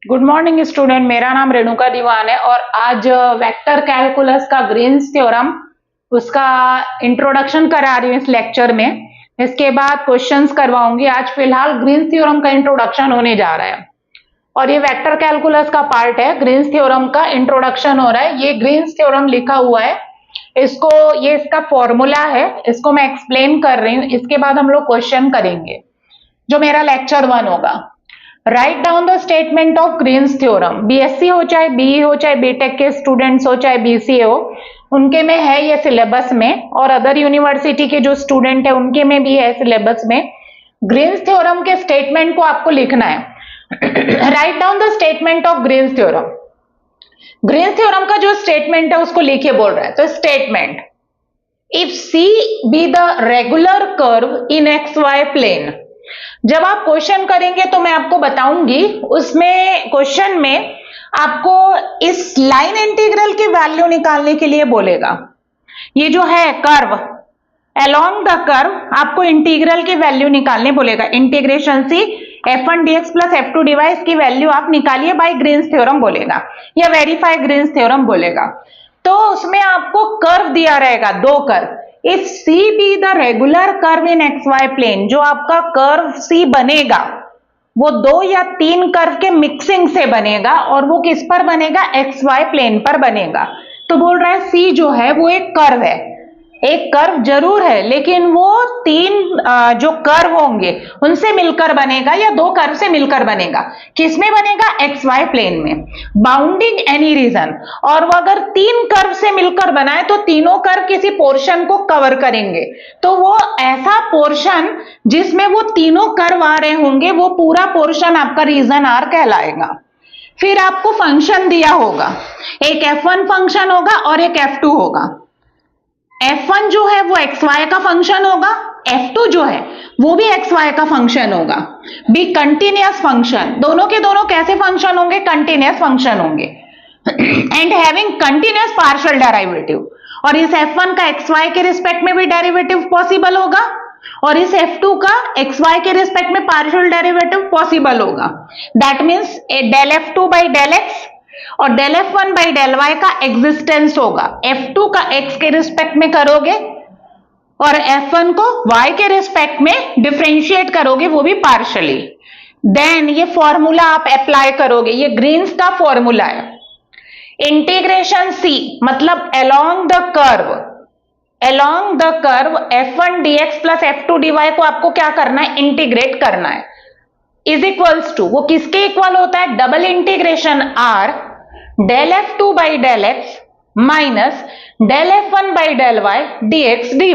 Good morning student. मेरा नाम रेणुका दीवान है और आज वेक्टर कैलकुलस का ग्रीन्स थ्योरम उसका इंट्रोडक्शन करा रही हूँ इस लेक्चर में। इसके बाद क्वेश्चंस करवाऊंगी। आज फिलहाल ग्रीन्स थ्योरम का इंट्रोडक्शन होने जा रहा है और ये वेक्टर कैलकुलस का पार्ट है। ग्रीन्स थ्योरम का इंट्रोडक्शन हो रहा है। ये ग्रीन्स थ्योरम लिखा हुआ है, इसको ये इसका फॉर्मूला है, इसको मैं एक्सप्लेन कर रही हूँ। इसके बाद हम लोग क्वेश्चन करेंगे जो मेरा लेक्चर 1 होगा। Right down the statement of Green's theorem. BSc हो चाहे बीई हो चाहे बीटेक के स्टूडेंट्स हो चाहे बीसीए हो, उनके में है ये सिलेबस में, और अदर यूनिवर्सिटी के जो स्टूडेंट है उनके में भी है सिलेबस में। ग्रीन्स थ्योरम के स्टेटमेंट को आपको लिखना है। Write down the statement of Green's theorem. Green's theorem का जो स्टेटमेंट है उसको लिखे बोल रहा है। तो statement, if C B the regular curve in X Y plane. जब आप क्वेश्चन करेंगे तो मैं आपको बताऊंगी, उसमें क्वेश्चन में आपको इस लाइन इंटीग्रल की वैल्यू निकालने के लिए बोलेगा। ये जो है कर्व, अलोंग द कर्व आपको इंटीग्रल की वैल्यू निकालने बोलेगा। इंटीग्रेशन सी f1 dx plus f2 dy की वैल्यू आप निकालिए बाय ग्रीन्स थ्योरम बोलेगा या वेरीफाई ग्रीन्स थ्योरम बोलेगा। तो उसमें आपको कर्व दिया रहेगा, दो curve. If C B the regular curve in X Y plane, जो आपका कर्व सी बनेगा वो 2 या 3 कर्व के मिक्सिंग से बनेगा और वो किस पर बनेगा? एक्स वाई प्लेन पर बनेगा। तो बोल रहा है सी जो है वो एक कर्व है, एक कर्व जरूर है, लेकिन वो 3 जो कर्व होंगे उनसे मिलकर बनेगा या 2 कर्व से मिलकर बनेगा। किसमें बनेगा? एक्स वाई प्लेन में। बाउंडिंग एनी रीजन, और वो अगर 3 कर्व से मिलकर बनाए तो तीनों कर्व किसी पोर्शन को कवर करेंगे। तो वो ऐसा पोर्शन जिसमें वो तीनों कर्व आ रहे होंगे, वो पूरा पोर्शन आपका रीजन आर कहलाएगा। फिर आपको फंक्शन दिया होगा, एक f1 फंक्शन होगा और एक f2 होगा। f1 जो है वो xy का फंक्शन होगा, f2 जो है वो भी xy का फंक्शन होगा। बी कंटिन्यूअस फंक्शन, दोनों के दोनों कैसे फंक्शन होंगे? कंटिन्यूअस फंक्शन होंगे। And having continuous partial derivative, और इस f1 का xy के रिस्पेक्ट में भी डेरिवेटिव पॉसिबल होगा और इस f2 का xy के रिस्पेक्ट में पार्शियल डेरिवेटिव पॉसिबल होगा। That means del f2 by del x और del f1 by del y का एग्जिस्टेंस होगा। f2 का x के रिस्पेक्ट में करोगे और f1 को y के रिस्पेक्ट में डिफरेंशिएट करोगे, वो भी पार्शियली। देन ये फॉर्मूला आप अप्लाई करोगे, ये ग्रीन्स का फॉर्मूला है। इंटीग्रेशन c मतलब along the curve, along the curve f1 dx plus f2 dy को आपको क्या करना है? इंटीग्रेट करना है। इज इक्वल्स टू, वो किसके इक्वल होता है? Double integration r del f2 by del x minus del f1 by del y dx dy।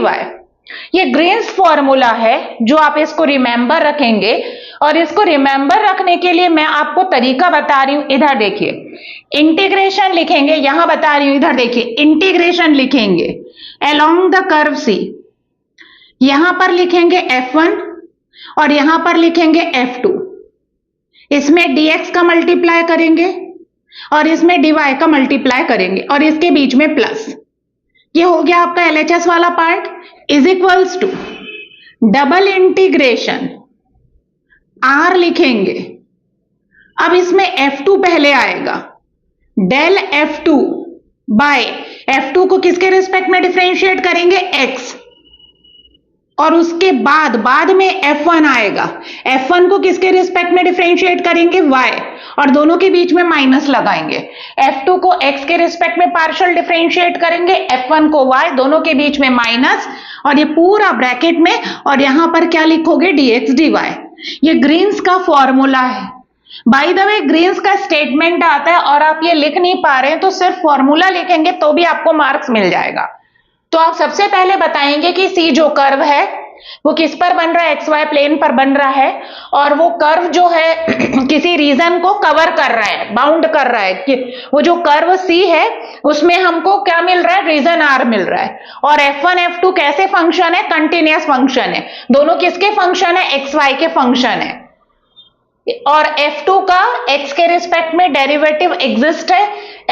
ये ग्रीन्स फॉर्मूला है जो आप इसको रिमेंबर रखेंगे, और इसको रिमेंबर रखने के लिए मैं आपको तरीका बता रही हूं। इधर देखिए, इंटीग्रेशन लिखेंगे, यहां बता रही हूं, इधर देखिए, इंटीग्रेशन लिखेंगे अलोंग द कर्व सी, यहां पर लिखेंगे f1 और यहां पर लिखेंगे f2। इसमें dx का मल्टीप्लाई करेंगे और इसमें dy का मल्टीप्लाई करेंगे और इसके बीच में प्लस। ये हो गया आपका LHS वाला part. Is equals to double integration r लिखेंगे। अब इसमें f2 पहले आएगा, डेल f2 बाय f2 को किसके रिस्पेक्ट में डिफरेंशिएट करेंगे? x, और उसके बाद में f1 आएगा। f1 को किसके रिस्पेक्ट में डिफरेंशिएट करेंगे? y, और दोनों के बीच में माइनस लगाएंगे। f2 को x के रिस्पेक्ट में पार्शियल डिफरेंशिएट करेंगे, f1 को y, दोनों के बीच में माइनस, और ये पूरा ब्रैकेट में, और यहां पर क्या लिखोगे? dx dy। ये ग्रीन्स का फॉर्मूला है। बाय द वे, ग्रीन्स का स्टेटमेंट आता है और आप ये लिख नहीं पा रहे हैं तो सिर्फ फॉर्मूला लिखेंगे तो भी आपको मार्क्स मिल जाएगा। तो आप सबसे पहले बताएंगे कि सी जो कर्व है वो किस पर बन रहा है? एक्स वाई प्लेन पर बन रहा है, और वो कर्व जो है किसी रीजन को कवर कर रहा है, बाउंड कर रहा है। कि वो जो कर्व सी है उसमें हमको क्या मिल रहा है? रीजन आर मिल रहा है। और f1 f2 कैसे फंक्शन है? कंटिन्यूअस फंक्शन है। दोनों किसके फंक्शन है? एक्स वाई के फंक्शन है। और f2 का x के रिस्पेक्ट में डेरिवेटिव एग्जिस्ट है,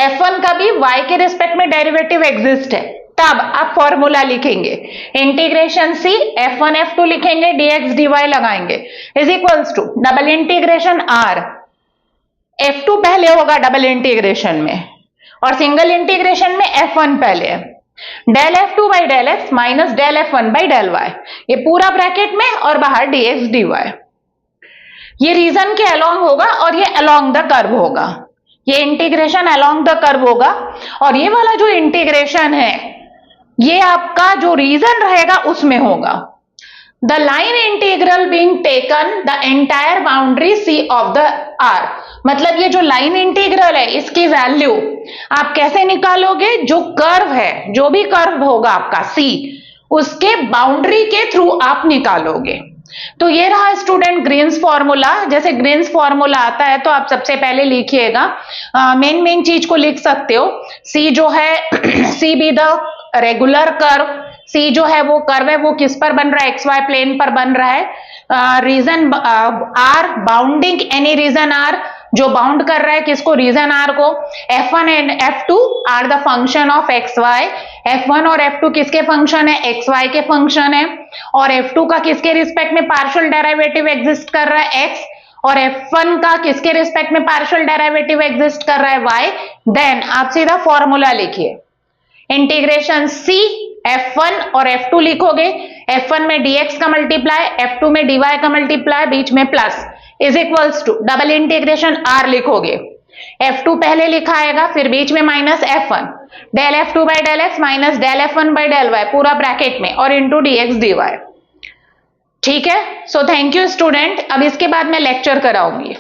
f1 का भी y के रिस्पेक्ट में डेरिवेटिव एग्जिस्ट है। तब आप फॉर्मूला लिखेंगे, इंटीग्रेशन सी f1 f2 लिखेंगे, dx dy लगाएंगे, is equals to double integration r F2 पहले होगा डबल इंटीग्रेशन में और सिंगल इंटीग्रेशन में F1 पहले है। Del F2 by del X minus del F1 by del Y, ये पूरा ब्रैकेट में और बाहर dx dy। ये रीजन के अलोंग होगा और ये अलोंग द कर्व होगा, ये इंटीग्रेशन अलोंग द कर्व होगा और ये वाला जो इंटीग्रेशन है ये आपका जो रीजन रहेगा उसमें होगा। The line integral being taken the entire boundary C of the R, मतलब ये जो लाइन इंटीग्रल है इसकी वैल्यू आप कैसे निकालोगे, जो कर्व है, जो भी कर्व होगा आपका सी, उसके बाउंड्री के थ्रू आप निकालोगे। तो ये रहा स्टूडेंट ग्रीन्स फॉर्मूला। जैसे ग्रीन्स फॉर्मूला आता है तो आप सबसे पहले लिखिएगा, मेन चीज को लिख सकते हो। सी जो है C B the regular curve, C जो है वो कर्व है वो किस पर बन रहा है, एक्स वाई प्लेन पर बन रहा है। Region R bounding any region R, जो बाउंड कर रहा है किसको, रीजन आर को। F1 and F2 are the function of X Y, F1 और F2 किसके फंक्शन है, एक्स वाई के फंक्शन है। और F2 का किसके रिस्पेक्ट में पार्शियल डेरिवेटिव एग्जिस्ट कर रहा है, x, और F1 का किसके रिस्पेक्ट में पार्शियल डेरिवेटिव एग्जिस्ट कर रहा है, y। देन आप सीधा फॉर्मूला लिखिए, इंटीग्रेशन c F1 और F2 लिखोगे, F1 में dx का मल्टीप्लाई, F2 में dy का मल्टीप्लाई, बीच में plus, is equals to double integration r लिखोगे। F2 पहले लिखा आएगा, फिर बीच में minus F1, del F2 by del X minus del F1 by del Y पूरा ब्रैकेट में और इंटू dx dy। ठीक है, सो थैंक यू स्टूडेंट। अब इसके बाद मैं लेक्चर कराऊंगी।